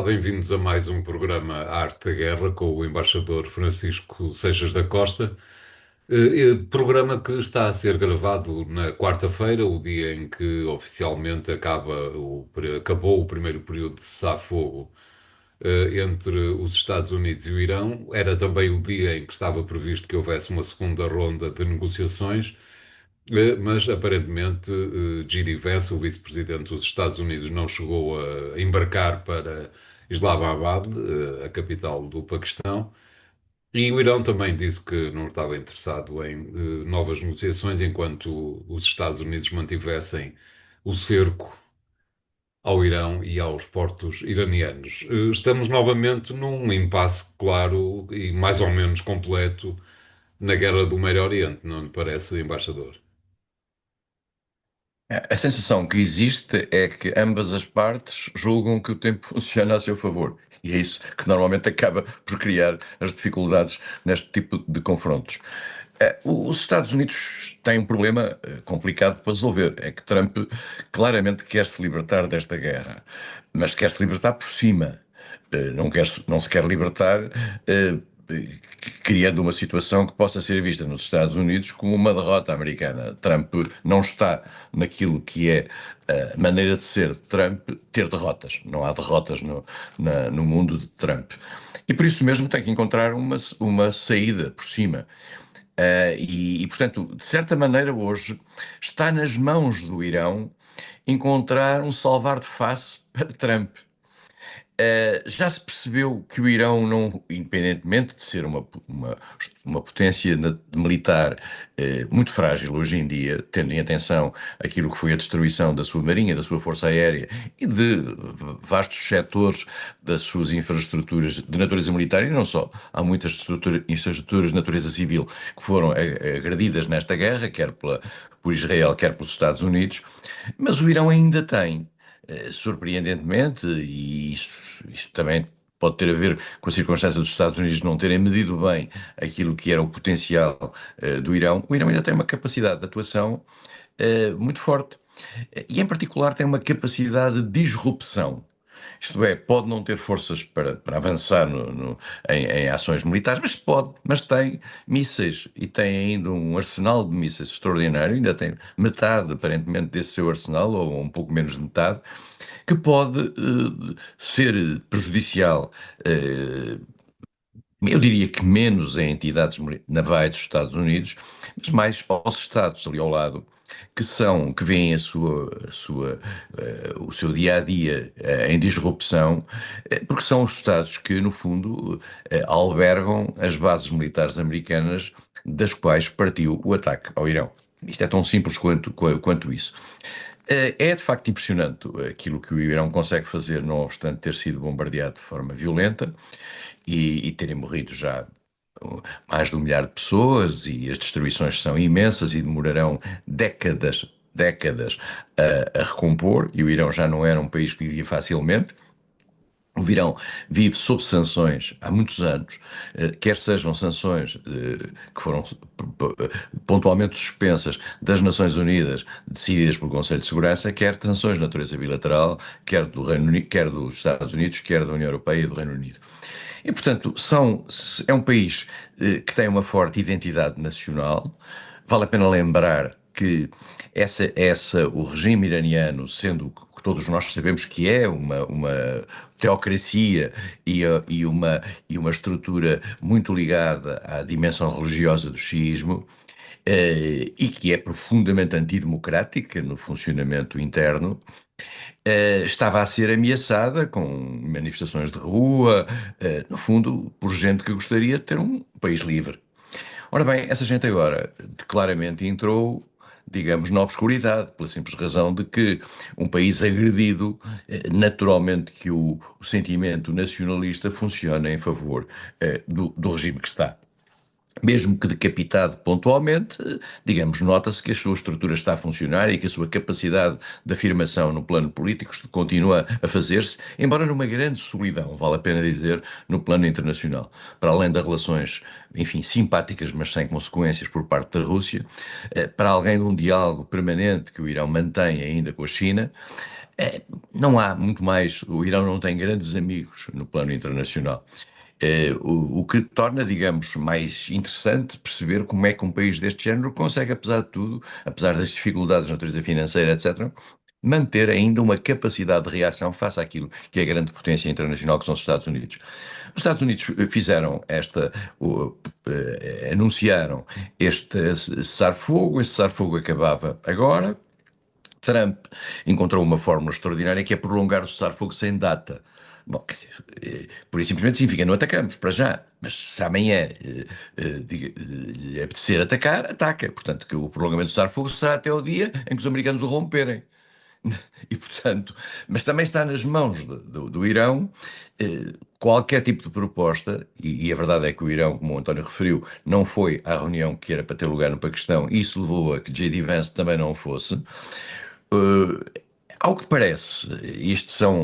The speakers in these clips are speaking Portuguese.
Olá, bem-vindos a mais um programa Arte da Guerra com o embaixador Francisco Seixas da Costa. Programa que está a ser gravado na quarta-feira, o dia em que oficialmente acabou o primeiro período de cessar-fogo entre os Estados Unidos e o Irão. Era também o dia em que estava previsto que houvesse uma segunda ronda de negociações. Mas aparentemente J.D. Vance, o vice-presidente dos Estados Unidos, não chegou a embarcar para Islamabad, a capital do Paquistão, e o Irão também disse que não estava interessado em novas negociações enquanto os Estados Unidos mantivessem o cerco ao Irão e aos portos iranianos. Estamos novamente num impasse claro e mais ou menos completo na guerra do Médio Oriente, não lhe parece, embaixador? A sensação que existe é que ambas as partes julgam que o tempo funciona a seu favor. E é isso que normalmente acaba por criar as dificuldades neste tipo de confrontos. Os Estados Unidos têm um problema complicado para resolver. É que Trump claramente quer se libertar desta guerra, mas quer se libertar por cima. Não se quer libertar eh, criando uma situação que possa ser vista nos Estados Unidos como uma derrota americana. Trump não está naquilo que é a maneira de ser de Trump ter derrotas. Não há derrotas no mundo de Trump. E por isso mesmo tem que encontrar uma saída por cima. Portanto, de certa maneira, hoje está nas mãos do Irão encontrar um salvar de face para Trump. Já se percebeu que o Irão, não, independentemente de ser uma potência militar muito frágil hoje em dia, tendo em atenção aquilo que foi a destruição da sua marinha, da sua força aérea e de vastos setores das suas infraestruturas de natureza militar, e não só. Há muitas infraestruturas de natureza civil que foram agredidas nesta guerra, por Israel, quer pelos Estados Unidos, mas o Irão ainda tem surpreendentemente, e isto também pode ter a ver com a circunstância dos Estados Unidos não terem medido bem aquilo que era o potencial do Irão, o Irão ainda tem uma capacidade de atuação muito forte. E, em particular, tem uma capacidade de disrupção. Isto é, pode não ter forças para avançar em ações militares, mas tem mísseis e tem ainda um arsenal de mísseis extraordinário, ainda tem metade, aparentemente, desse seu arsenal, ou um pouco menos de metade, que pode ser prejudicial, eu diria que menos a entidades navais dos Estados Unidos, mas mais aos Estados ali ao lado, que veem o seu dia a dia em disrupção, porque são os Estados que, no fundo, albergam as bases militares americanas das quais partiu o ataque ao Irão. Isto é tão simples quanto isso. É de facto impressionante aquilo que o Irão consegue fazer, não obstante ter sido bombardeado de forma violenta e terem morrido já mais de 1 milhar de pessoas, e as destruições são imensas e demorarão décadas a recompor, e o Irão já não era um país que vivia facilmente. O Irão vive sob sanções há muitos anos, quer sejam sanções que foram pontualmente suspensas das Nações Unidas, decididas pelo Conselho de Segurança, quer sanções de natureza bilateral, quer do Reino Unido, quer dos Estados Unidos, quer da União Europeia e do Reino Unido. E, portanto, é um país que tem uma forte identidade nacional. Vale a pena lembrar que o regime iraniano, sendo que todos nós sabemos que é uma teocracia e uma estrutura muito ligada à dimensão religiosa do xiismo, e que é profundamente antidemocrática no funcionamento interno, estava a ser ameaçada com manifestações de rua, no fundo, por gente que gostaria de ter um país livre. Ora bem, essa gente agora claramente entrou, digamos, na obscuridade, pela simples razão de que um país agredido, naturalmente que o sentimento nacionalista funciona em favor do regime que está. Mesmo que decapitado pontualmente, digamos, nota-se que a sua estrutura está a funcionar e que a sua capacidade de afirmação no plano político continua a fazer-se, embora numa grande solidão, vale a pena dizer, no plano internacional. Para além das relações, enfim, simpáticas, mas sem consequências por parte da Rússia, para alguém de um diálogo permanente que o Irão mantém ainda com a China, É, não há muito mais, o Irão não tem grandes amigos no plano internacional. O que torna, digamos, mais interessante perceber como é que um país deste género consegue, apesar de tudo, apesar das dificuldades de natureza financeira, etc., manter ainda uma capacidade de reação face àquilo que é a grande potência internacional que são os Estados Unidos. Os Estados Unidos fizeram anunciaram este cessar-fogo, esse cessar-fogo acabava agora. Trump encontrou uma fórmula extraordinária que é prolongar o cessar-fogo sem data. Bom, quer dizer, por isso simplesmente significa não atacamos, para já. Mas se amanhã lhe apetecer atacar, ataca. Portanto, que o prolongamento do cessar-fogo será até o dia em que os americanos o romperem. E, portanto, mas também está nas mãos do Irão qualquer tipo de proposta, e a verdade é que o Irão, como o António referiu, não foi à reunião que era para ter lugar no Paquistão, e isso levou a que J.D. Vance também não fosse. Ao que parece,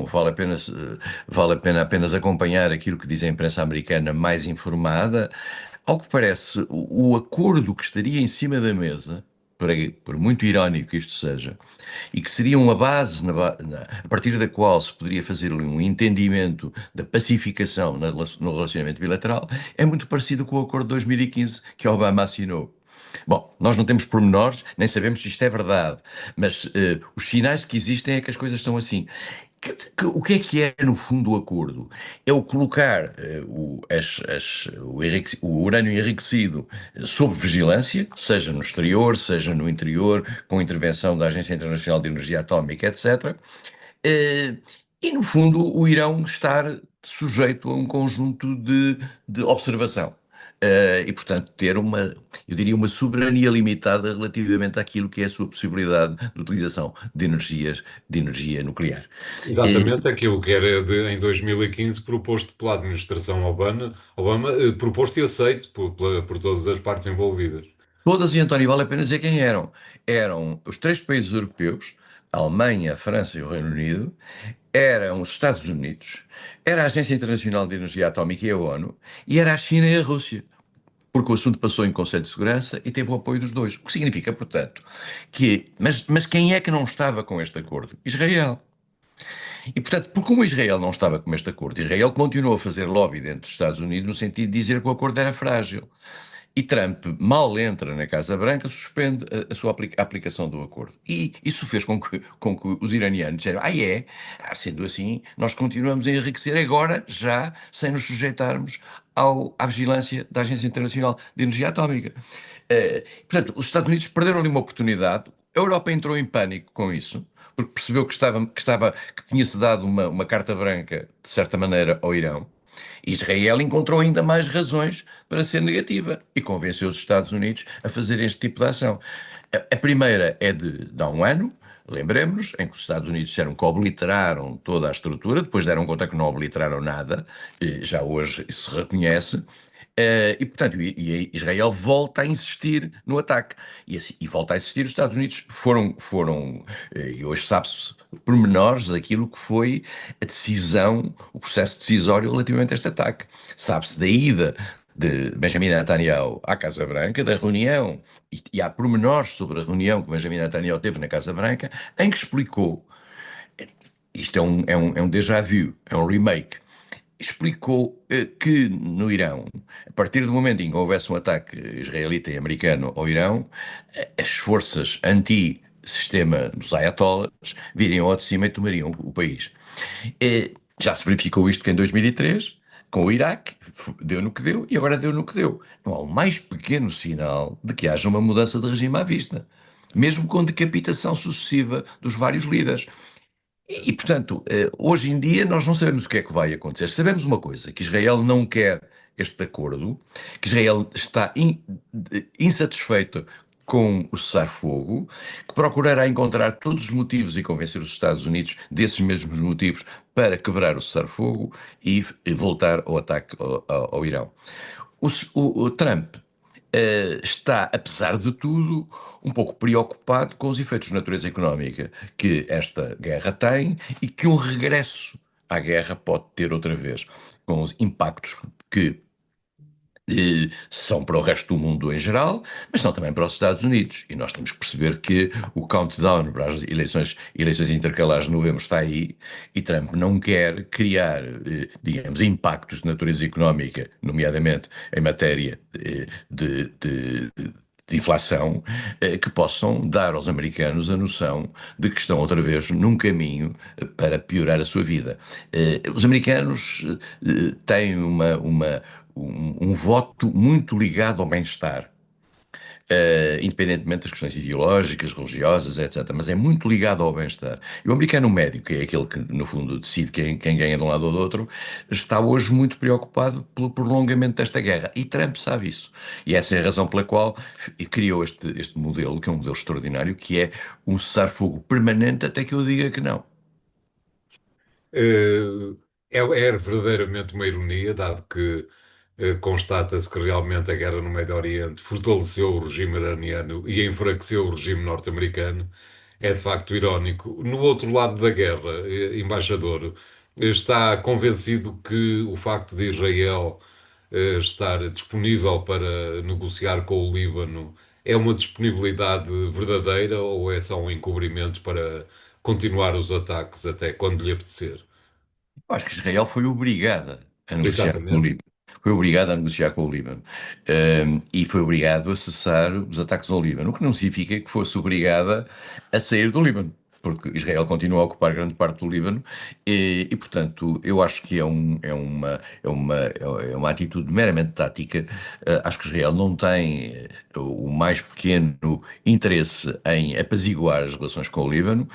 vale a pena apenas acompanhar aquilo que diz a imprensa americana mais informada. Ao que parece, o acordo que estaria em cima da mesa, por muito irónico que isto seja, e que seria uma base a partir da qual se poderia fazer ali um entendimento da pacificação no relacionamento bilateral, é muito parecido com o acordo de 2015 que Obama assinou. Bom, nós não temos pormenores, nem sabemos se isto é verdade, mas os sinais que existem é que as coisas estão assim. O que é, no fundo, o acordo? É o colocar o urânio enriquecido sob vigilância, seja no exterior, seja no interior, com intervenção da Agência Internacional de Energia Atómica, etc. Eh, e, no fundo, o Irão estar sujeito a um conjunto de observação. E, portanto, ter eu diria, uma soberania limitada relativamente àquilo que é a sua possibilidade de utilização de energia nuclear. Eh, Exatamente aquilo que era em 2015 proposto pela administração Obama, proposto e aceito por todas as partes envolvidas. Todas, e António, vale a pena dizer quem eram. Eram os três países europeus, a Alemanha, a França e o Reino Unido, eram os Estados Unidos, era a Agência Internacional de Energia Atómica e a ONU, e era a China e a Rússia. Porque o assunto passou em Conselho de Segurança e teve o apoio dos dois. O que significa, portanto, mas quem é que não estava com este acordo? Israel. E, portanto, por como Israel não estava com este acordo, Israel continuou a fazer lobby dentro dos Estados Unidos no sentido de dizer que o acordo era frágil. E Trump, mal entra na Casa Branca, suspende a sua aplicação do acordo. E isso fez com que os iranianos disseram: sendo assim, nós continuamos a enriquecer agora, já, sem nos sujeitarmos à vigilância da Agência Internacional de Energia Atómica. Portanto, os Estados Unidos perderam ali uma oportunidade, a Europa entrou em pânico com isso, porque percebeu que tinha-se dado uma carta branca, de certa maneira, ao Irão. Israel encontrou ainda mais razões para ser negativa e convenceu os Estados Unidos a fazer este tipo de ação. A primeira é de há um ano, lembremos-nos, em que os Estados Unidos disseram que obliteraram toda a estrutura, depois deram conta que não obliteraram nada, já hoje isso se reconhece. Portanto, Israel volta a insistir no ataque. E volta a insistir, os Estados Unidos e hoje sabe-se pormenores daquilo que foi a decisão, o processo decisório relativamente a este ataque. Sabe-se da ida de Benjamin Netanyahu à Casa Branca, da reunião, e há pormenores sobre a reunião que Benjamin Netanyahu teve na Casa Branca, em que explicou, isto é um déjà vu, é um remake, explicou que no Irão, a partir do momento em que houvesse um ataque israelita e americano ao Irão, as forças anti-sistema dos ayatollahs viriam ao de cima e tomariam o país. Já se verificou isto que em 2003, com o Iraque, deu no que deu e agora deu no que deu. Não há o mais pequeno sinal de que haja uma mudança de regime à vista, mesmo com decapitação sucessiva dos vários líderes. Portanto, hoje em dia nós não sabemos o que é que vai acontecer. Sabemos uma coisa, que Israel não quer este acordo, que Israel está insatisfeito com o cessar-fogo, que procurará encontrar todos os motivos e convencer os Estados Unidos desses mesmos motivos para quebrar o cessar-fogo e voltar ao ataque ao Irão. O Trump está, apesar de tudo, um pouco preocupado com os efeitos de natureza económica que esta guerra tem e que um regresso à guerra pode ter outra vez, com os impactos que são para o resto do mundo em geral, mas são também para os Estados Unidos. E nós temos que perceber que o countdown para as eleições intercalares de novembro está aí e Trump não quer criar, digamos, impactos de natureza económica, nomeadamente em matéria de inflação, que possam dar aos americanos a noção de que estão outra vez num caminho para piorar a sua vida. Os americanos têm um voto muito ligado ao bem-estar. Independentemente das questões ideológicas, religiosas, etc. Mas é muito ligado ao bem-estar. E o americano médio, que é aquele que, no fundo, decide quem ganha de um lado ou do outro, está hoje muito preocupado pelo prolongamento desta guerra. E Trump sabe isso. E essa é a razão pela qual criou este modelo, que é um modelo extraordinário, que é um cessar-fogo permanente até que eu diga que não. Eh, é verdadeiramente uma ironia, dado que constata-se que realmente a guerra no Médio Oriente fortaleceu o regime iraniano e enfraqueceu o regime norte-americano. É de facto irónico. No outro lado da guerra, embaixador, está convencido que o facto de Israel estar disponível para negociar com o Líbano é uma disponibilidade verdadeira ou é só um encobrimento para continuar os ataques até quando lhe apetecer? Eu acho que Israel foi obrigada a negociar com o Exatamente. Líbano. Foi obrigada a negociar com o Líbano. E foi obrigado a cessar os ataques ao Líbano, o que não significa que fosse obrigada a sair do Líbano, porque Israel continua a ocupar grande parte do Líbano portanto, eu acho que é uma atitude meramente tática. Acho que Israel não tem o mais pequeno interesse em apaziguar as relações com o Líbano.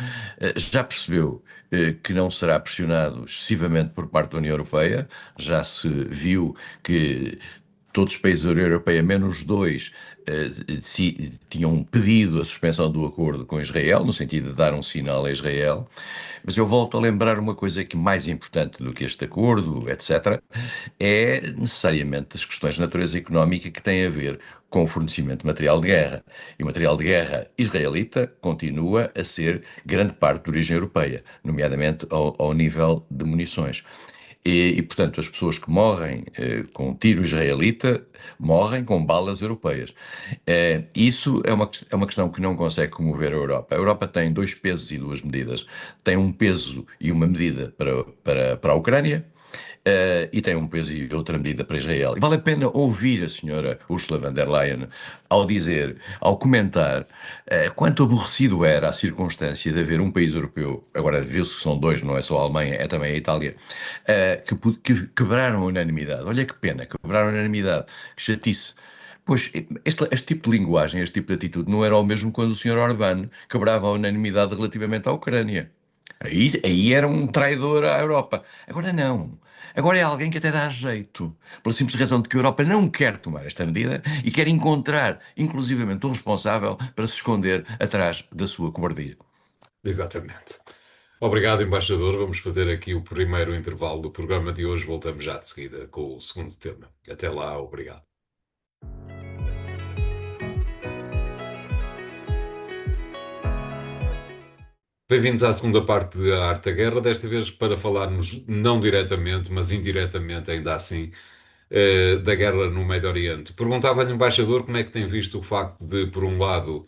Já percebeu que não será pressionado excessivamente por parte da União Europeia. Já se viu que todos os países da União Europeia, menos dois, tinham pedido a suspensão do acordo com Israel, no sentido de dar um sinal a Israel. Mas eu volto a lembrar uma coisa que mais importante do que este acordo, etc., é necessariamente as questões de natureza económica que têm a ver com o fornecimento de material de guerra. E o material de guerra israelita continua a ser grande parte de origem europeia, nomeadamente ao nível de munições. Portanto, as pessoas que morrem com tiro israelita morrem com balas europeias. Isso é uma questão que não consegue comover a Europa. A Europa tem dois pesos e duas medidas. Tem um peso e uma medida para a Ucrânia, e tem um peso e outra medida para Israel. E vale a pena ouvir a senhora Ursula von der Leyen ao comentar quanto aborrecido era a circunstância de haver um país europeu, agora viu-se que são dois, não é só a Alemanha, é também a Itália, que quebraram a unanimidade. Olha que pena, quebraram a unanimidade, que chatice. Pois, este tipo de linguagem, este tipo de atitude, não era o mesmo quando o Sr. Orbán quebrava a unanimidade relativamente à Ucrânia. Aí era um traidor à Europa. Agora não. Agora é alguém que até dá jeito, pela simples razão de que a Europa não quer tomar esta medida e quer encontrar, inclusivamente, um responsável para se esconder atrás da sua cobardia. Exatamente. Obrigado, embaixador. Vamos fazer aqui o primeiro intervalo do programa de hoje. Voltamos já de seguida com o segundo tema. Até lá, obrigado. Bem-vindos à segunda parte da Arte da Guerra, desta vez para falarmos não diretamente, mas indiretamente, ainda assim, da guerra no Médio Oriente. Perguntava-lhe, embaixador, como é que tem visto o facto de, por um lado,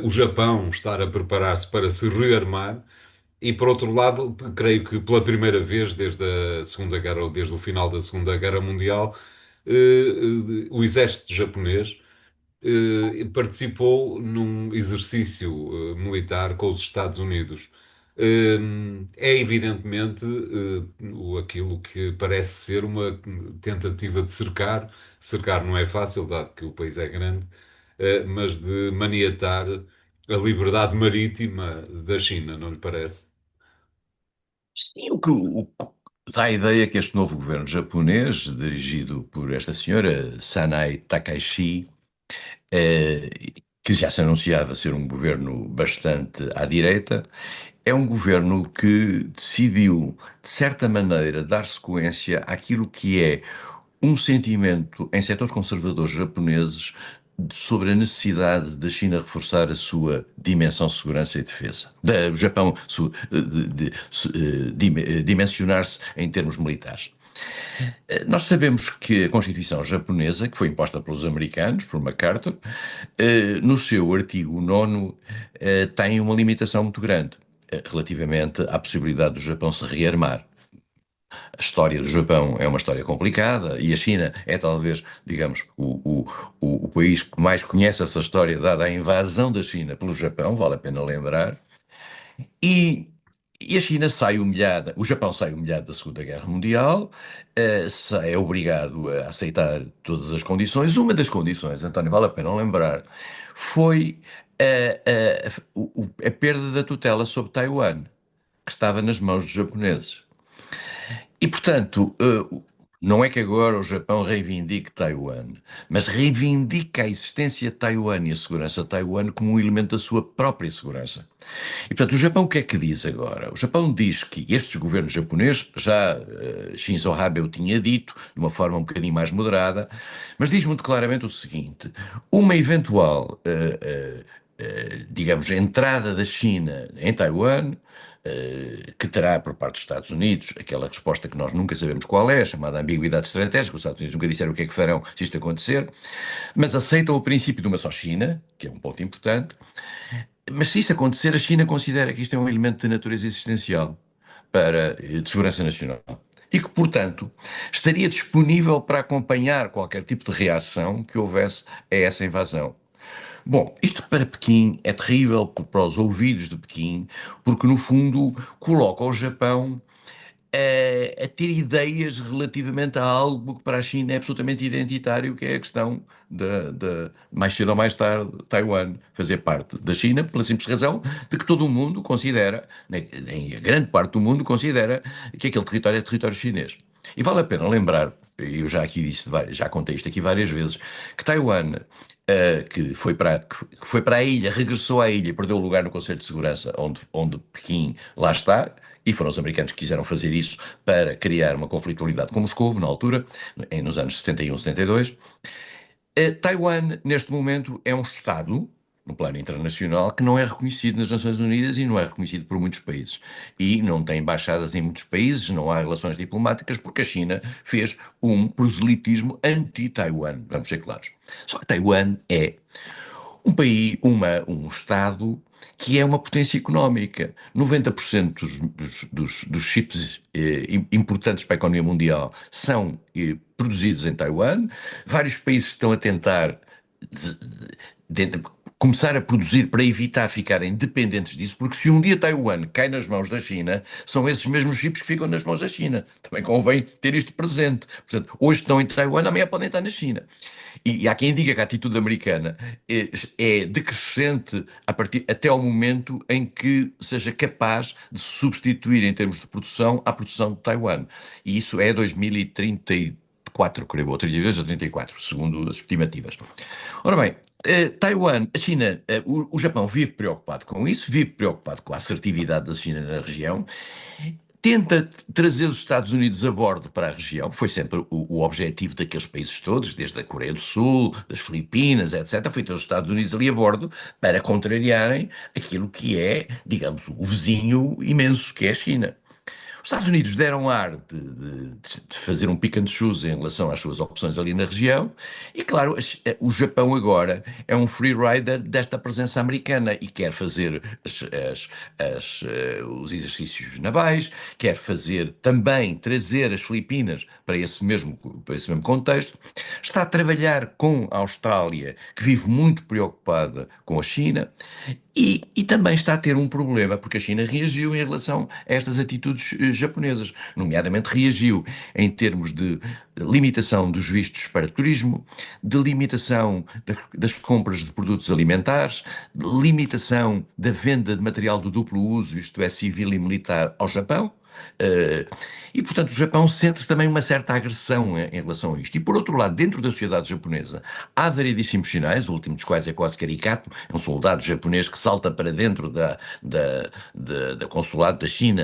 o Japão estar a preparar-se para se rearmar e, por outro lado, creio que pela primeira vez desde a Segunda Guerra, ou desde o final da Segunda Guerra Mundial, o exército japonês participou num exercício militar com os Estados Unidos. É evidentemente aquilo que parece ser uma tentativa de cercar. Cercar não é fácil, dado que o país é grande, mas de maniatar a liberdade marítima da China, não lhe parece? Sim, o que dá a ideia que este novo governo japonês, dirigido por esta senhora Sanai Takaichi, eh, que já se anunciava ser um governo bastante à direita, é um governo que decidiu, de certa maneira, dar sequência àquilo que é um sentimento em setores conservadores japoneses sobre a necessidade da China reforçar a sua dimensão de segurança e defesa. O Japão dimensionar-se em termos militares. Nós sabemos que a Constituição japonesa, que foi imposta pelos americanos, por MacArthur, no seu artigo 9, tem uma limitação muito grande relativamente à possibilidade do Japão se rearmar. A história do Japão é uma história complicada e a China é talvez, digamos, o país que mais conhece essa história, dada a invasão da China pelo Japão, vale a pena lembrar. E, e a China sai humilhada, o Japão sai humilhado da Segunda Guerra Mundial, é obrigado a aceitar todas as condições. Uma das condições, António, vale a pena lembrar, foi a perda da tutela sobre Taiwan, que estava nas mãos dos japoneses. E, portanto, não é que agora o Japão reivindique Taiwan, mas reivindica a existência de Taiwan e a segurança de Taiwan como um elemento da sua própria segurança. E, portanto, o Japão o que é que diz agora? O Japão diz que estes governos japoneses, já Shinzo Abe o tinha dito, de uma forma um bocadinho mais moderada, mas diz muito claramente o seguinte: uma eventual, digamos, entrada da China em Taiwan, que terá por parte dos Estados Unidos aquela resposta que nós nunca sabemos qual é, chamada ambiguidade estratégica. Os Estados Unidos nunca disseram o que é que farão se isto acontecer, mas aceitam o princípio de uma só China, que é um ponto importante. Mas se isso acontecer, a China considera que isto é um elemento de natureza existencial para de segurança nacional. E que, portanto, estaria disponível para acompanhar qualquer tipo de reação que houvesse a essa invasão. Bom, isto para Pequim é terrível para os ouvidos de Pequim, porque no fundo coloca o Japão a ter ideias relativamente a algo que para a China é absolutamente identitário, que é a questão mais cedo ou mais tarde, Taiwan fazer parte da China, pela simples razão de que todo o mundo considera, em grande parte do mundo, considera que aquele território é território chinês. E vale a pena lembrar, eu já aqui disse, já contei isto aqui várias vezes, que Taiwan que foi para a ilha, regressou à ilha e perdeu o lugar no Conselho de Segurança, onde Pequim lá está, e foram os americanos que quiseram fazer isso para criar uma conflitualidade com Moscou, na altura, nos anos 71, 72. Taiwan, neste momento, é um Estado, no plano internacional, que não é reconhecido nas Nações Unidas e não é reconhecido por muitos países. E não tem embaixadas em muitos países, não há relações diplomáticas, porque a China fez um proselitismo anti-Taiwan, vamos ser claros. Só que Taiwan é um país, um Estado que é uma potência económica. 90% dos chips importantes para a economia mundial são produzidos em Taiwan. Vários países estão a tentar começar a produzir para evitar ficarem dependentes disso, porque se um dia Taiwan cai nas mãos da China, são esses mesmos chips que ficam nas mãos da China. Também convém ter isto presente. Portanto, hoje estão em Taiwan, amanhã podem estar na China. E há quem diga que a atitude americana é decrescente até ao momento em que seja capaz de substituir, em termos de produção, a produção de Taiwan. E isso é 2034, creio, ou 32 ou 34, segundo as estimativas. Ora bem, Taiwan, a China, o Japão vive preocupado com isso, vive preocupado com a assertividade da China na região, tenta trazer os Estados Unidos a bordo para a região, foi sempre o objetivo daqueles países todos, desde a Coreia do Sul, das Filipinas, etc., foi ter os Estados Unidos ali a bordo para contrariarem aquilo que é, digamos, o vizinho imenso que é a China. Os Estados Unidos deram ar de fazer um pick and choose em relação às suas opções ali na região, e claro, o Japão agora é um free rider desta presença americana e quer fazer os exercícios navais, quer fazer também trazer as Filipinas para esse mesmo contexto, está a trabalhar com a Austrália, que vive muito preocupada com a China, e também está a ter um problema, porque a China reagiu em relação a estas atitudes japonesas, nomeadamente reagiu em termos de limitação dos vistos para turismo, de limitação das compras de produtos alimentares, de limitação da venda de material de duplo uso, isto é, civil e militar, ao Japão. Uh, e, portanto, o Japão sente também uma certa agressão em relação a isto. E, por outro lado, dentro da sociedade japonesa, há variedíssimos sinais, o último dos quais é quase caricato, é um soldado japonês que salta para dentro da consulado da China,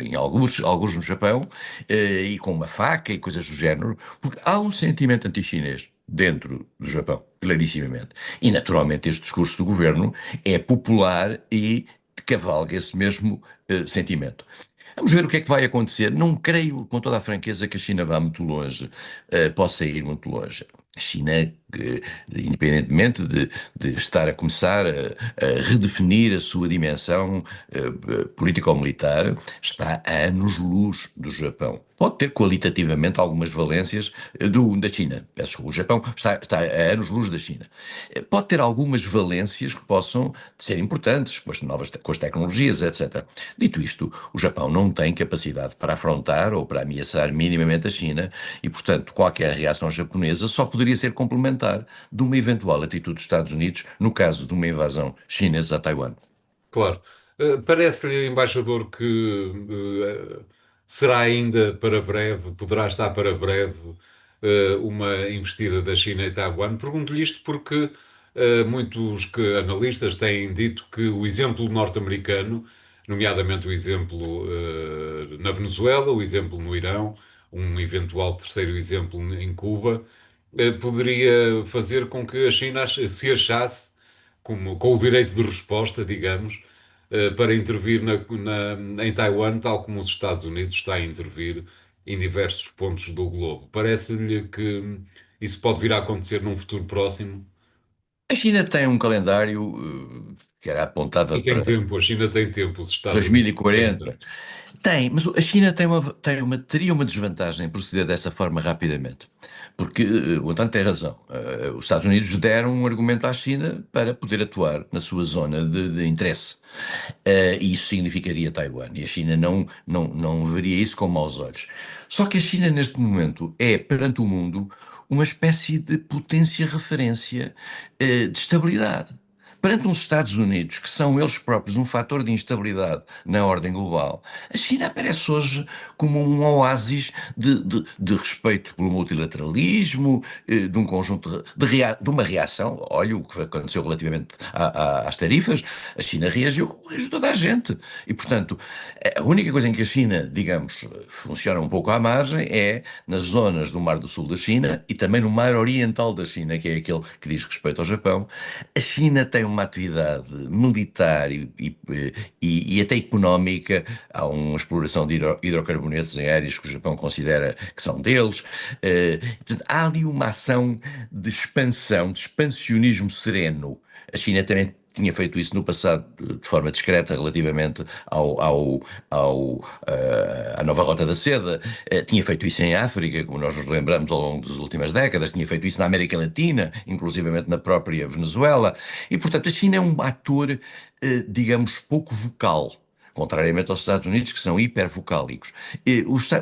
em alguns no Japão, e com uma faca e coisas do género, porque há um sentimento anti-chinês dentro do Japão, clarissimamente. E, naturalmente, este discurso do governo é popular e cavalga esse mesmo sentimento. Vamos ver o que é que vai acontecer. Não creio, com toda a franqueza, que a China vá muito longe, possa ir muito longe. A China, independentemente de estar a começar a redefinir a sua dimensão político-militar, está a anos-luz do Japão. Pode ter qualitativamente algumas valências da China. Peço desculpa, o Japão está a anos-luz da China. Pode ter algumas valências que possam ser importantes com as tecnologias, etc. Dito isto, o Japão não tem capacidade para afrontar ou para ameaçar minimamente a China e, portanto, qualquer reação japonesa só poderia ser complementar de uma eventual atitude dos Estados Unidos no caso de uma invasão chinesa a Taiwan. Claro. Parece-lhe, embaixador, que será ainda para breve, poderá estar para breve, uma investida da China em Taiwan? Pergunto-lhe isto porque muitos analistas têm dito que o exemplo norte-americano, nomeadamente o exemplo na Venezuela, o exemplo no Irão, um eventual terceiro exemplo em Cuba, poderia fazer com que a China se achasse com o direito de resposta, digamos, para intervir em Taiwan, tal como os Estados Unidos está a intervir em diversos pontos do globo. Parece-lhe que isso pode vir a acontecer num futuro próximo? A China tem um calendário que era E apontado tem para tempo, a China tem tempo, os Estados Unidos não têm 2040. tanto. Tem, mas a China teria uma desvantagem em proceder dessa forma rapidamente. Porque o António tem razão. Os Estados Unidos deram um argumento à China para poder atuar na sua zona de interesse. E isso significaria Taiwan. E a China não veria isso com maus olhos. Só que a China, neste momento, é, perante o mundo, uma espécie de potência referência de estabilidade. Perante uns Estados Unidos, que são eles próprios um fator de instabilidade na ordem global, a China aparece hoje como um oásis de respeito pelo multilateralismo, de um conjunto de uma reação. Olha o que aconteceu relativamente às tarifas. A China reagiu como reagiu toda a gente. E, portanto, a única coisa em que a China, digamos, funciona um pouco à margem é nas zonas do Mar do Sul da China e também no Mar Oriental da China, que é aquele que diz respeito ao Japão. A China tem uma atividade militar e até económica. Há uma exploração de hidrocarbonetos em áreas que o Japão considera que são deles. Portanto, há ali uma ação de expansão, de expansionismo sereno. A China também tinha feito isso no passado de forma discreta relativamente à nova Rota da Seda, tinha feito isso em África, como nós nos lembramos ao longo das últimas décadas, tinha feito isso na América Latina, inclusivamente na própria Venezuela, e portanto a China é um ator, digamos, pouco vocal. Contrariamente aos Estados Unidos, que são hipervocálicos.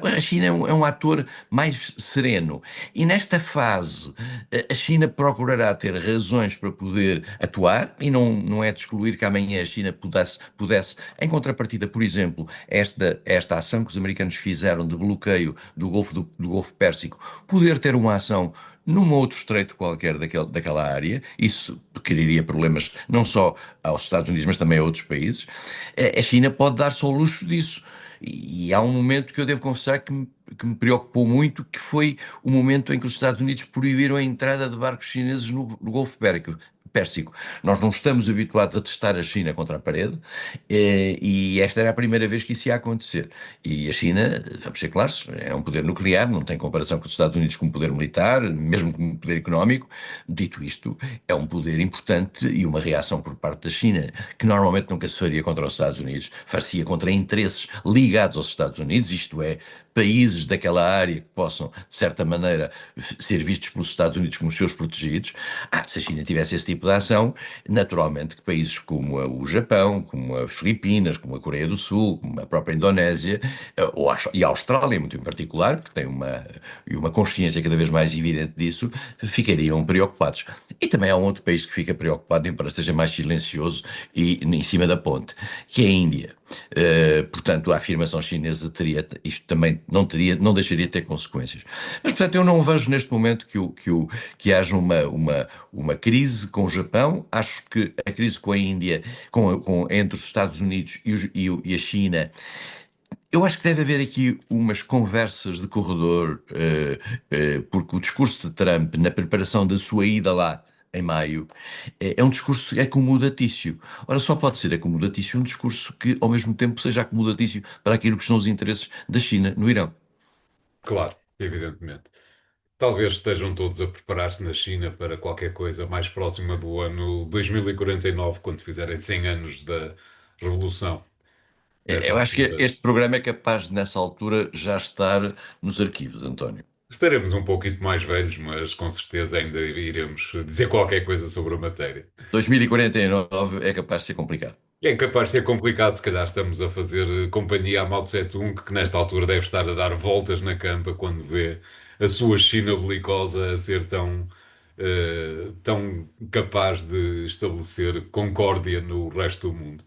A China é um ator mais sereno. E nesta fase, a China procurará ter razões para poder atuar, e não é de excluir que amanhã a China pudesse, em contrapartida, por exemplo, esta ação que os americanos fizeram de bloqueio do Golfo Pérsico, poder ter uma ação num outro estreito qualquer daquela área. Isso criaria problemas não só aos Estados Unidos, mas também a outros países. A China pode dar-se ao luxo disso. E há um momento que eu devo confessar que me preocupou muito, que foi o momento em que os Estados Unidos proibiram a entrada de barcos chineses no Golfo Pérsico. Nós não estamos habituados a testar a China contra a parede, e esta era a primeira vez que isso ia acontecer. E a China, vamos ser claros, é um poder nuclear, não tem comparação com os Estados Unidos como poder militar, mesmo como poder económico. Dito isto, é um poder importante e uma reação por parte da China, que normalmente nunca se faria contra os Estados Unidos, far-se-ia contra interesses ligados aos Estados Unidos, isto é, países daquela área que possam, de certa maneira, ser vistos pelos Estados Unidos como seus protegidos. Se a China tivesse esse tipo de ação, naturalmente que países como o Japão, como as Filipinas, como a Coreia do Sul, como a própria Indonésia, e a Austrália, muito em particular, que tem uma consciência cada vez mais evidente disso, ficariam preocupados. E também há um outro país que fica preocupado, embora esteja mais silencioso e em cima da ponte, que é a Índia. Portanto, a afirmação chinesa isto também não deixaria de ter consequências. Mas, portanto, eu não vejo neste momento que haja uma crise com o Japão. Acho que a crise com a Índia, entre os Estados Unidos e a China, eu acho que deve haver aqui umas conversas de corredor, porque o discurso de Trump na preparação da sua ida lá em maio, é um discurso acomodatício. Ora, só pode ser acomodatício um discurso que, ao mesmo tempo, seja acomodatício para aquilo que são os interesses da China no Irão. Claro, evidentemente. Talvez estejam todos a preparar-se na China para qualquer coisa mais próxima do ano 2049, quando fizerem 100 anos da Revolução. Nessa Eu acho que altura, este programa é capaz, de, nessa altura, já estar nos arquivos, António. estaremos um pouquinho mais velhos, mas com certeza ainda iremos dizer qualquer coisa sobre a matéria. 2049 é capaz de ser complicado. É capaz de ser complicado, se calhar estamos a fazer companhia a Mao Tse-tung, que nesta altura deve estar a dar voltas na campa quando vê a sua China belicosa a ser tão capaz de estabelecer concórdia no resto do mundo.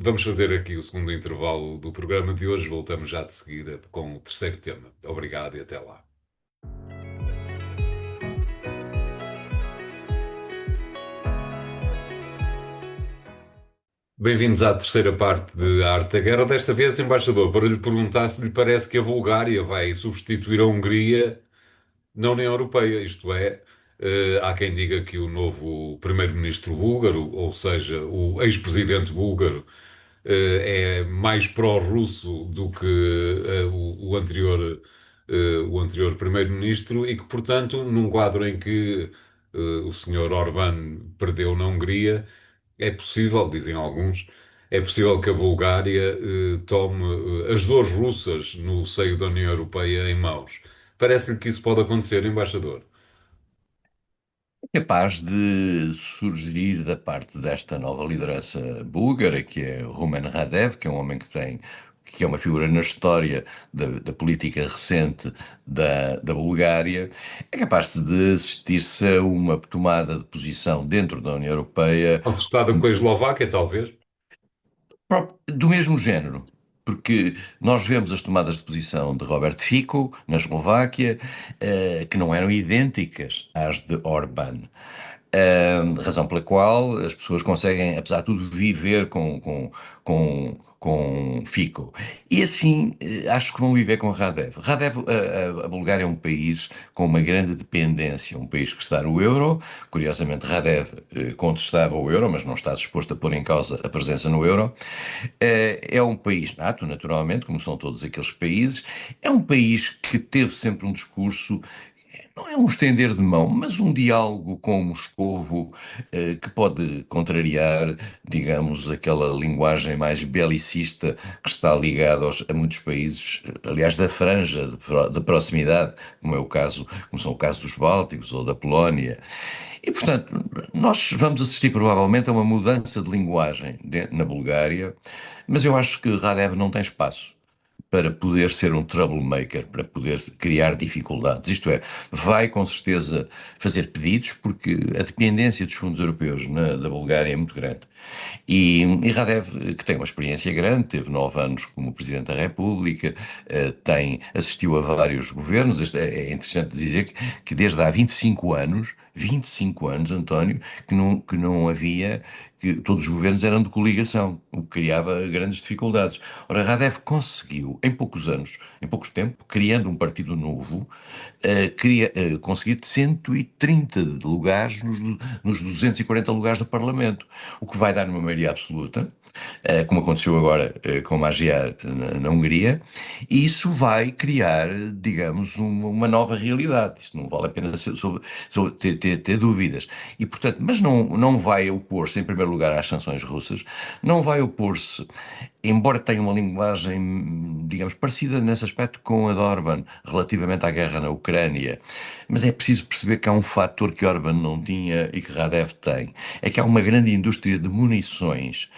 Vamos fazer aqui o segundo intervalo do programa de hoje. Voltamos já de seguida com o terceiro tema. Obrigado e até lá. Bem-vindos à terceira parte de A Arte da Guerra. Desta vez, embaixador, para lhe perguntar se lhe parece que a Bulgária vai substituir a Hungria na União Europeia. Isto é, há quem diga que o novo primeiro-ministro búlgaro, ou seja, o ex-presidente búlgaro, é mais pró-russo do que o anterior primeiro-ministro e que, portanto, num quadro em que o senhor Orbán perdeu na Hungria, é possível, dizem alguns, é possível que a Bulgária tome as dores russas no seio da União Europeia em mãos. Parece-lhe que isso pode acontecer, embaixador? Capaz de surgir da parte desta nova liderança búlgara, que é Rumen Radev, que é um homem que é uma figura na história da política recente da Bulgária, é capaz de assistir-se a uma tomada de posição dentro da União Europeia Assustada com a Eslováquia, talvez? do mesmo género. Porque nós vemos as tomadas de posição de Robert Fico na Eslováquia, que não eram idênticas às de Orbán. Razão pela qual as pessoas conseguem, apesar de tudo, viver com Fico. E assim, acho que vão viver com Radev. Radev, a Bulgária é um país com uma grande dependência, um país que está no euro. Curiosamente, Radev contestava o euro, mas não está disposto a pôr em causa a presença no euro. É um país nato, naturalmente, como são todos aqueles países. É um país que teve sempre um discurso, não é um estender de mão, mas um diálogo com o Moscovo, que pode contrariar, digamos, aquela linguagem mais belicista que está ligada a muitos países, aliás, da franja de proximidade, como é o caso, como são o caso dos Bálticos ou da Polónia. E, portanto, nós vamos assistir provavelmente a uma mudança de linguagem na Bulgária, mas eu acho que Radev não tem espaço para poder ser um troublemaker, para poder criar dificuldades. Isto é, vai com certeza fazer pedidos, porque a dependência dos fundos europeus da Bulgária é muito grande. E Radev, que tem uma experiência grande, teve 9 anos como Presidente da República, assistiu a vários governos. É interessante dizer que desde há 25 anos, António, que não havia, que todos os governos eram de coligação, o que criava grandes dificuldades. Ora, Radev conseguiu, em poucos anos, em pouco tempo, criando um partido novo, conseguir 130 lugares nos 240 lugares do Parlamento, o que vai dar uma maioria absoluta, como aconteceu agora com Magyar na Hungria, e isso vai criar, digamos, uma nova realidade. Isso não vale a pena ter dúvidas. E, portanto, mas não vai opor-se, em primeiro lugar, às sanções russas, não vai opor-se, embora tenha uma linguagem, digamos, parecida nesse aspecto com a de Orbán, relativamente à guerra na Ucrânia, mas é preciso perceber que há um fator que Orbán não tinha e que Radev tem, é que há uma grande indústria de munições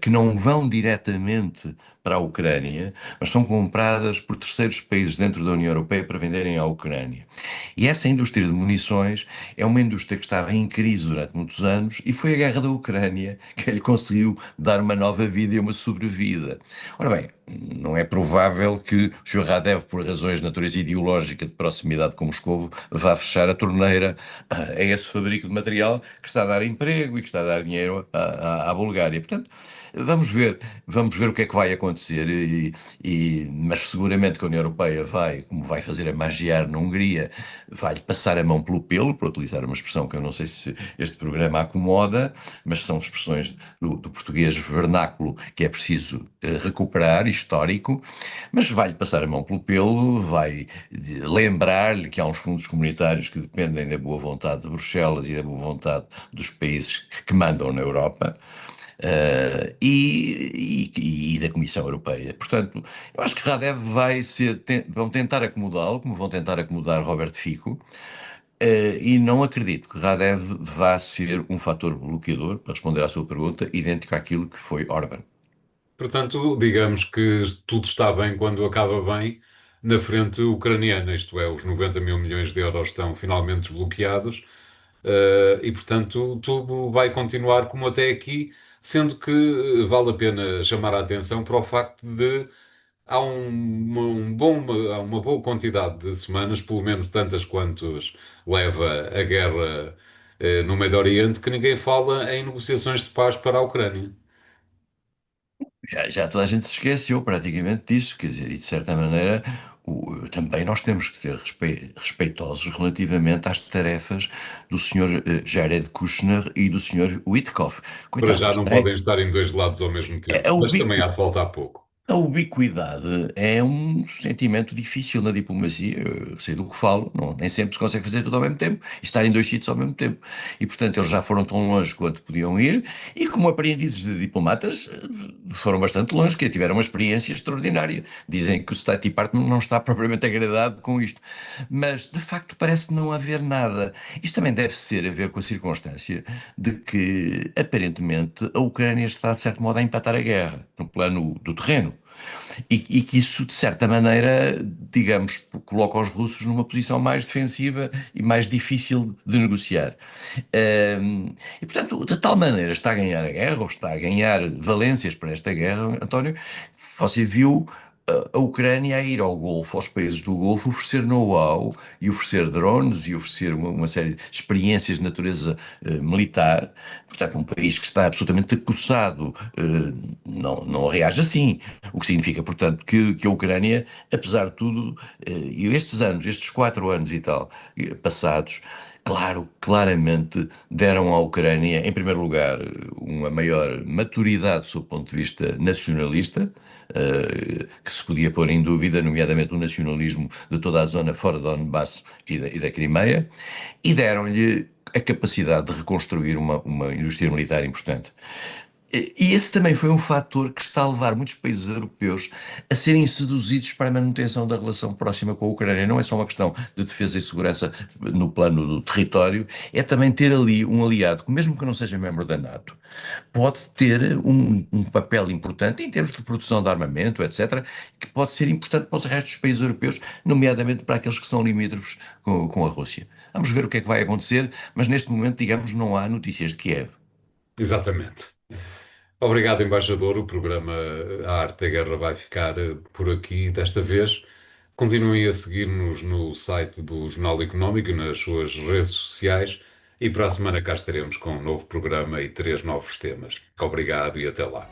que não vão diretamente para a Ucrânia, mas são compradas por terceiros países dentro da União Europeia para venderem à Ucrânia. E essa indústria de munições é uma indústria que estava em crise durante muitos anos e foi a guerra da Ucrânia que lhe conseguiu dar uma nova vida e uma sobrevida. Ora bem, não é provável que o Sr. Radev, por razões de natureza ideológica de proximidade com Moscovo, vá fechar a torneira a esse fabrico de material que está a dar emprego e que está a dar dinheiro à Bulgária. Portanto, vamos ver o que é que vai acontecer, mas seguramente que a União Europeia vai, como vai fazer a magiar na Hungria, vai-lhe passar a mão pelo pelo, para utilizar uma expressão que eu não sei se este programa acomoda, mas são expressões do português vernáculo que é preciso recuperar, histórico, mas vai-lhe passar a mão pelo pelo, vai lembrar-lhe que há uns fundos comunitários que dependem da boa vontade de Bruxelas e da boa vontade dos países que mandam na Europa. E da Comissão Europeia. Portanto, eu acho que Radev vão tentar acomodá-lo, como vão tentar acomodar Robert Fico, e não acredito que Radev vá ser um fator bloqueador, para responder à sua pergunta, idêntico àquilo que foi Orban. Portanto, digamos que tudo está bem quando acaba bem na frente ucraniana, isto é, os 90 mil milhões de euros estão finalmente desbloqueados, e, portanto, tudo vai continuar como até aqui, sendo que vale a pena chamar a atenção para o facto de há há uma boa quantidade de semanas, pelo menos tantas quantas leva a guerra, no Médio Oriente, que ninguém fala em negociações de paz para a Ucrânia. Já toda a gente se esqueceu praticamente disso, quer dizer, e de certa maneira também nós temos que ser respeitosos relativamente às tarefas do senhor Jared Kushner e do senhor Witkoff. Para Coitados, já eles não têm. podem estar em dois lados ao mesmo tempo, A mas também há ubiqui- de faltar pouco. A ubiquidade é um sentimento difícil na diplomacia, eu sei do que falo, nem sempre se consegue fazer tudo ao mesmo tempo e estar em dois sítios ao mesmo tempo. E, portanto, eles já foram tão longe quanto podiam ir e, como aprendizes de diplomatas, foram bastante longe, que tiveram uma experiência extraordinária. Dizem que o State Department não está propriamente agradado com isto, mas, de facto, parece não haver nada. Isto também deve ser a ver com a circunstância de que, aparentemente, a Ucrânia está, de certo modo, a empatar a guerra, no plano do terreno. E que isso, de certa maneira, digamos, coloca os russos numa posição mais defensiva e mais difícil de negociar. E, portanto, de tal maneira está a ganhar a guerra, ou está a ganhar valências para esta guerra, António, você viu a Ucrânia a ir ao Golfo, aos países do Golfo, oferecer know-how e oferecer drones e oferecer uma série de experiências de natureza militar. Portanto, um país que está absolutamente acossado não reage assim. O que significa, portanto, que a Ucrânia, apesar de tudo, e estes anos, estes 4 anos e tal, passados, claro, claramente deram à Ucrânia, em primeiro lugar, uma maior maturidade sob o ponto de vista nacionalista, que se podia pôr em dúvida, nomeadamente o nacionalismo de toda a zona fora de Donbass e da Crimeia, e deram-lhe a capacidade de reconstruir uma indústria militar importante. E esse também foi um fator que está a levar muitos países europeus a serem seduzidos para a manutenção da relação próxima com a Ucrânia. Não é só uma questão de defesa e segurança no plano do território, é também ter ali um aliado que, mesmo que não seja membro da NATO, pode ter um papel importante em termos de produção de armamento, etc., que pode ser importante para os restos dos países europeus, nomeadamente para aqueles que são limítrofes com a Rússia. Vamos ver o que é que vai acontecer, mas neste momento, digamos, não há notícias de Kiev. Exatamente. Obrigado, embaixador. O programa A Arte da Guerra vai ficar por aqui desta vez. Continuem a seguir-nos no site do Jornal Económico e nas suas redes sociais. E para a semana cá estaremos com um novo programa e três novos temas. Obrigado e até lá.